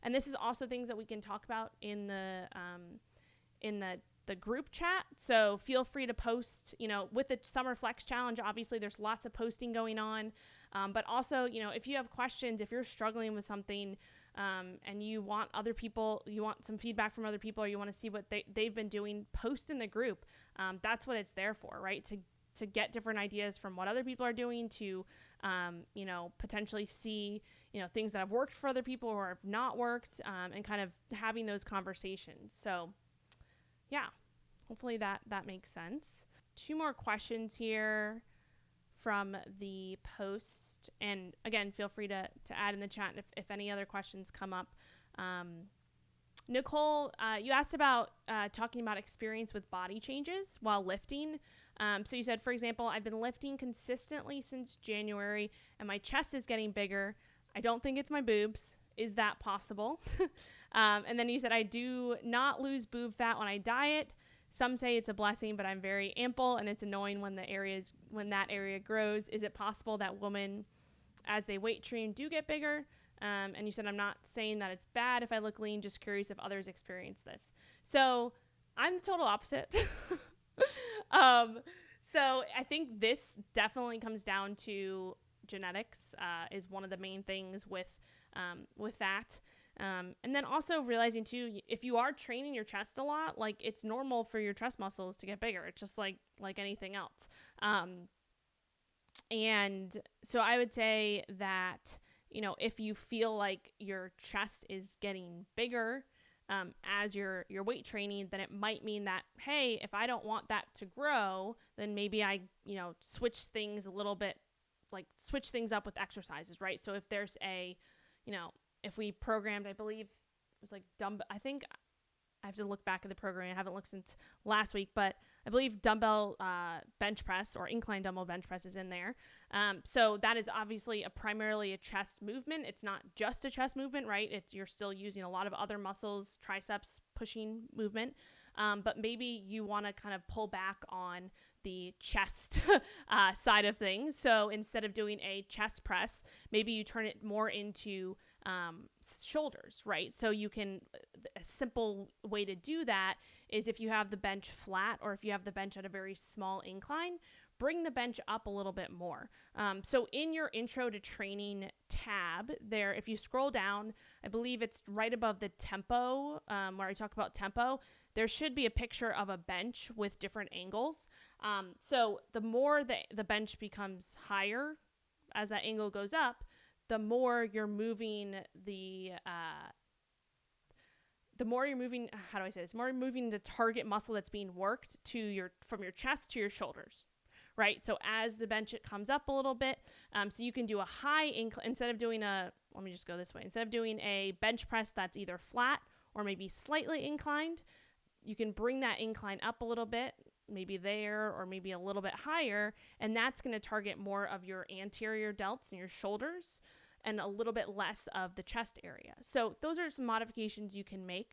And this is also things that we can talk about in the group chat. So feel free to post, with the Summer Flex Challenge, obviously there's lots of posting going on. But also, if you have questions, if you're struggling with something, and you want some feedback from other people, or you want to see what they've been doing, post in the group. That's what it's there for, right? To get different ideas from what other people are doing, to, potentially see, things that have worked for other people or have not worked, and kind of having those conversations. So yeah, hopefully that makes sense. 2 more questions here from the post. And again, feel free to add in the chat if any other questions come up. Nicole, you asked about talking about experience with body changes while lifting. So you said, for example, I've been lifting consistently since January and my chest is getting bigger. I don't think it's my boobs. Is that possible? And then you said, I do not lose boob fat when I diet. Some say it's a blessing, but I'm very ample and it's annoying when that area grows. Is it possible that women, as they weight train, do get bigger? And you said, I'm not saying that it's bad if I look lean, just curious if others experience this. So I'm the total opposite. So I think this definitely comes down to genetics, is one of the main things with that. And then also realizing too, if you are training your chest a lot, like it's normal for your chest muscles to get bigger. It's just like anything else. And so I would say that, if you feel like your chest is getting bigger, as you're weight training, then it might mean that, hey, if I don't want that to grow, then maybe I, switch things a little bit, like switch things up with exercises, right? So if there's if we programmed, I believe it was like I think I have to look back at the program. I haven't looked since last week, but I believe dumbbell bench press or incline dumbbell bench press is in there. So that is obviously primarily a chest movement. It's not just a chest movement, right? You're still using a lot of other muscles, triceps, pushing movement. But maybe you want to kind of pull back on the chest side of things. So instead of doing a chest press, maybe you turn it more into shoulders, right? So a simple way to do that is if you have the bench flat or if you have the bench at a very small incline, bring the bench up a little bit more. So in your intro to training tab there, if you scroll down, I believe it's right above the tempo, where I talk about tempo, there should be a picture of a bench with different angles. So the more the bench becomes higher as that angle goes up, the more you're moving how do I say this? More moving the target muscle that's being worked from your chest to your shoulders, right? So as the bench, it comes up a little bit. So you can do a high incline instead of doing let me just go this way. Instead of doing a bench press that's either flat or maybe slightly inclined, you can bring that incline up a little bit, maybe there or maybe a little bit higher. And that's going to target more of your anterior delts and your shoulders and a little bit less of the chest area. So those are some modifications you can make